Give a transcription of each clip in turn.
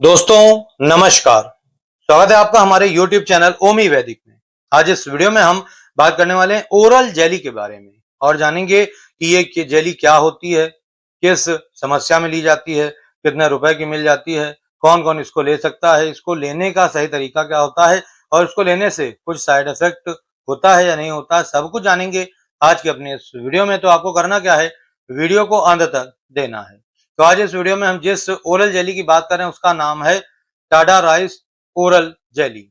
दोस्तों नमस्कार। स्वागत है आपका हमारे YouTube चैनल ओमी वैदिक में। आज इस वीडियो में हम बात करने वाले हैं ओरल जेली के बारे में और जानेंगे कि ये जेली क्या होती है, किस समस्या में ली जाती है, कितने रुपए की मिल जाती है, कौन कौन इसको ले सकता है, इसको लेने का सही तरीका क्या होता है और इसको लेने से कुछ साइड इफेक्ट होता है या नहीं होता है, सब कुछ जानेंगे आज के अपने इस वीडियो में। तो आपको करना क्या है, वीडियो को अंत तक देना है। तो आज इस वीडियो में हम जिस ओरल जेली की बात कर रहे हैं उसका नाम है टाडा राइस ओरल जेली।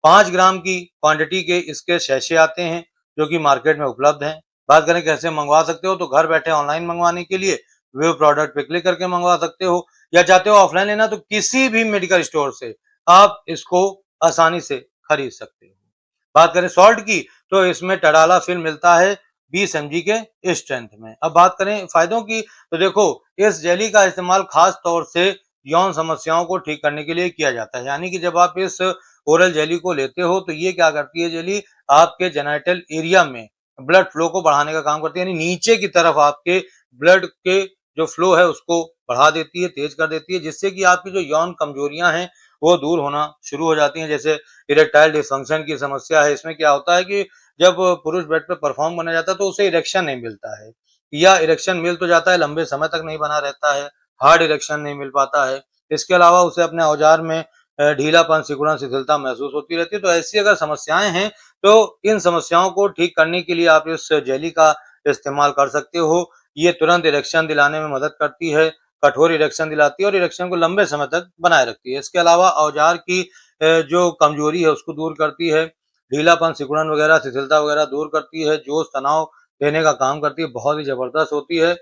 5 ग्राम की क्वांटिटी के इसके सैशे आते हैं जो कि मार्केट में उपलब्ध हैं। बात करें कैसे मंगवा सकते हो, तो घर बैठे ऑनलाइन मंगवाने के लिए व्यू प्रोडक्ट पे क्लिक करके मंगवा सकते हो, या चाहते हो ऑफलाइन लेना तो किसी भी मेडिकल स्टोर से आप इसको आसानी से खरीद सकते हो। बात करें सॉल्ट की, तो इसमें टडालाफिल मिलता है 20 mg के स्ट्रेंथ में। अब बात करें फायदों की, तो देखो इस जेली का इस्तेमाल खास तौर से यौन समस्याओं को ठीक करने के लिए किया जाता है। यानी कि जब आप इस ओरल जेली को लेते हो तो ये क्या करती है जेली, आपके जेनाइटल एरिया में ब्लड फ्लो को बढ़ाने का काम करती है। यानी नीचे की तरफ आपके ब्लड के जो फ्लो है उसको बढ़ा देती है, तेज कर देती है, जिससे कि आपकी जो यौन कमजोरियां हैं वो दूर होना शुरू हो जाती हैं। जैसे इरेक्टाइल डिसफंक्शन की समस्या है, इसमें क्या होता है कि जब पुरुष बेड पे परफॉर्म करने जाता है तो उसे इरेक्शन नहीं मिलता है, या इरेक्शन मिल तो जाता है, लंबे समय तक नहीं बना रहता है, हार्ड इरेक्शन नहीं मिल पाता है। इसके अलावा उसे अपने औजार में ढीलापन, सिकुड़न, शिथिलता महसूस होती रहती है। तो ऐसी अगर समस्याएं हैं तो इन समस्याओं को ठीक करने के लिए आप इस जेली का इस्तेमाल कर सकते हो। ये तुरंत इरेक्शन दिलाने में मदद करती है, कठोर इरेक्शन दिलाती है और इरेक्शन को लंबे समय तक बनाए रखती है। इसके अलावा औजार की जो कमजोरी है उसको दूर करती है, ढीलापन, सिकुड़न वगैरह, शिथिलता वगैरह दूर करती है, जोश, तनाव देने का काम करती है, बहुत ही जबरदस्त होती है।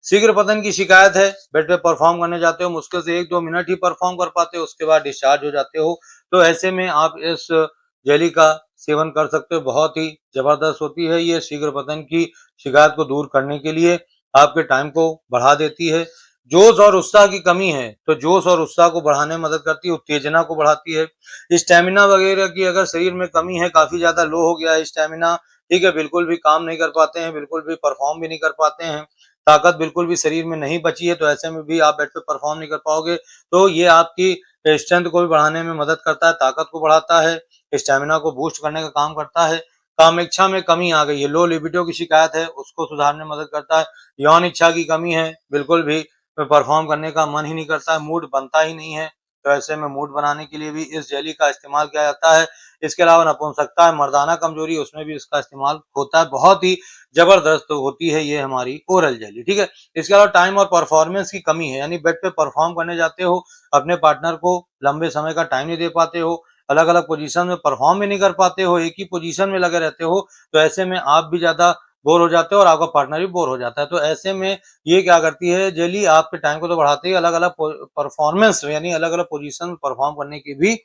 शीघ्र पतन की शिकायत है, बेड पे परफॉर्म करने जाते हो, मुश्किल से 1-2 मिनट ही परफॉर्म कर पाते हो, उसके बाद डिस्चार्ज हो जाते हो, तो ऐसे में आप इस जेली का सेवन कर सकते हो। बहुत ही जबरदस्त होती है ये, शीघ्र पतन की शिकायत को दूर करने के लिए आपके टाइम को बढ़ा देती है। जोश और उत्साह की कमी है तो जोश और उत्साह को बढ़ाने में मदद करती है, उत्तेजना को बढ़ाती है। स्टेमिना वगैरह की अगर शरीर में कमी है, काफी ज्यादा लो हो गया है स्टेमिना, ठीक है, बिल्कुल भी काम नहीं कर पाते हैं, बिल्कुल भी परफॉर्म भी नहीं कर पाते हैं, ताकत बिल्कुल भी शरीर में नहीं बची है, तो ऐसे में भी आप बेड पे परफॉर्म नहीं कर पाओगे। तो ये आपकी स्ट्रेंथ को भी बढ़ाने में मदद करता है, ताकत को बढ़ाता है, स्टेमिना को बूस्ट करने का काम करता है। कामेच्छा में कमी आ गई है, लो लिबिडो की शिकायत है, उसको सुधारने में मदद करता है। यौन इच्छा की कमी है, बिल्कुल भी परफॉर्म करने का मन ही नहीं करता है, मूड बनता ही नहीं है, तो ऐसे में मूड बनाने के लिए भी इस जेली का इस्तेमाल किया जाता है। इसके अलावा नपुंसकता है, मर्दाना कमजोरी, उसमें भी इसका इस्तेमाल होता है। बहुत ही जबरदस्त होती है ये हमारी ओरल जेली, ठीक है। इसके अलावा टाइम और परफॉर्मेंस की कमी है, यानी बेड पे परफॉर्म करने जाते हो, अपने पार्टनर को लंबे समय का टाइम नहीं दे पाते हो, अलग अलग पोजीशन में परफॉर्म भी नहीं कर पाते हो, एक ही पोजीशन में लगे रहते हो, तो ऐसे में आप भी ज्यादा बोर हो जाते हो और आपका पार्टनर भी बोर हो जाता है। तो ऐसे में ये क्या करती है जेली, आपके टाइम को तो बढ़ाती है, अलग अलग परफॉर्मेंस यानी अलग अलग पोजीशन में परफॉर्म करने की भी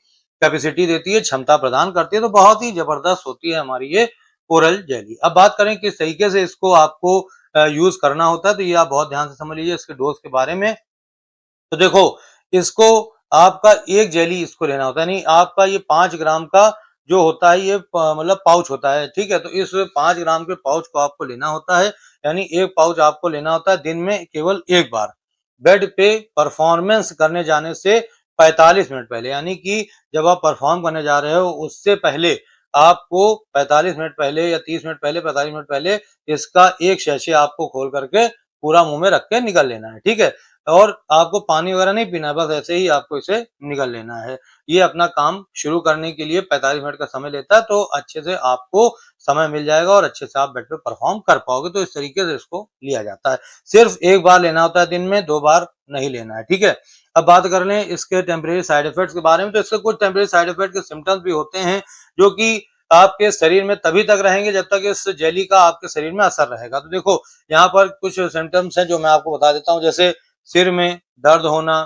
कैपेसिटी देती है, क्षमता प्रदान करती है। तो बहुत ही जबरदस्त होती है हमारी ये ओरल जेली। अब बात करें किस तरीके से इसको आपको यूज करना होता है, तो ये आप बहुत ध्यान से समझ लीजिए इसके डोज के बारे में। तो देखो इसको आपका एक जेली इसको लेना होता है, यानी आपका ये 5 ग्राम का जो होता है ये मतलब पाउच होता है, ठीक है। तो इस 5 ग्राम के पाउच को आपको लेना होता है, यानी एक पाउच आपको लेना होता है दिन में केवल एक बार, बेड पे परफॉर्मेंस करने जाने से 45 मिनट पहले। यानी कि जब आप परफॉर्म करने जा रहे हो उससे पहले आपको 45 मिनट पहले या 30 मिनट पहले, 45 मिनट पहले इसका एक शैशे आपको खोल करके पूरा मुंह में रख के निकल लेना है, ठीक है। और आपको पानी वगैरह नहीं पीना है, बस ऐसे ही आपको इसे निगल लेना है। ये अपना काम शुरू करने के लिए 45 मिनट का समय लेता है, तो अच्छे से आपको समय मिल जाएगा और अच्छे से आप बेड पे परफॉर्म कर पाओगे। तो इस तरीके से इसको लिया जाता है, सिर्फ एक बार लेना होता है दिन में, 2 बार नहीं लेना है, ठीक है। अब बात कर लें इसके टेम्परेरी साइड इफेक्ट्स के बारे में, तो इसके कुछ टेम्परेरी साइड इफेक्ट के सिम्टम्स भी होते हैं जो कि आपके शरीर में तभी तक रहेंगे जब तक इस जेली का आपके शरीर में असर रहेगा। तो देखो यहाँ पर कुछ सिम्टम्स हैं जो मैं आपको बता देता हूँ, जैसे सिर में दर्द होना,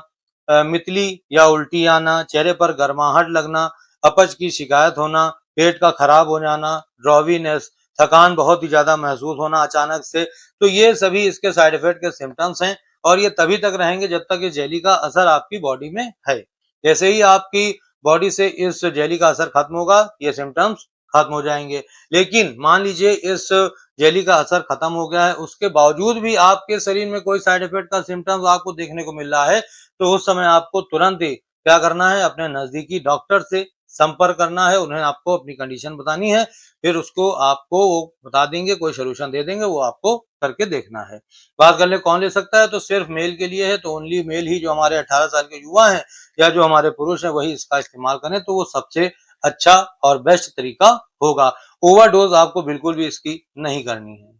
मितली या उल्टी आना, चेहरे पर गर्माहट लगना, अपच की शिकायत होना, पेट का खराब हो जाना, ड्रॉवीनेस, थकान बहुत ही ज्यादा महसूस होना अचानक से, तो ये सभी इसके साइड इफेक्ट के सिम्टम्स हैं और ये तभी तक रहेंगे जब तक इस जेली का असर आपकी बॉडी में है। जैसे ही आपकी बॉडी से इस जेली का असर खत्म होगा ये सिम्टम्स खत्म हो जाएंगे। लेकिन मान लीजिए इस जेली का असर खत्म हो गया है, उसके बावजूद भी आपके शरीर में कोई साइड इफेक्ट का सिम्टम्स आपको देखने को मिल रहा है, तो उस समय आपको तुरंत ही क्या करना है, अपने नजदीकी डॉक्टर से संपर्क करना है, उन्हें आपको अपनी कंडीशन बतानी है, फिर उसको आपको वो बता देंगे, कोई सोल्यूशन दे देंगे, वो आपको करके देखना है। बात कर ले कौन ले सकता है, तो सिर्फ मेल के लिए है, तो ओनली मेल ही, जो हमारे 18 साल के युवा हैं या जो हमारे पुरुष हैं वही इसका इस्तेमाल करें, तो वो सबसे अच्छा और बेस्ट तरीका होगा। ओवरडोज आपको बिल्कुल भी इसकी नहीं करनी है।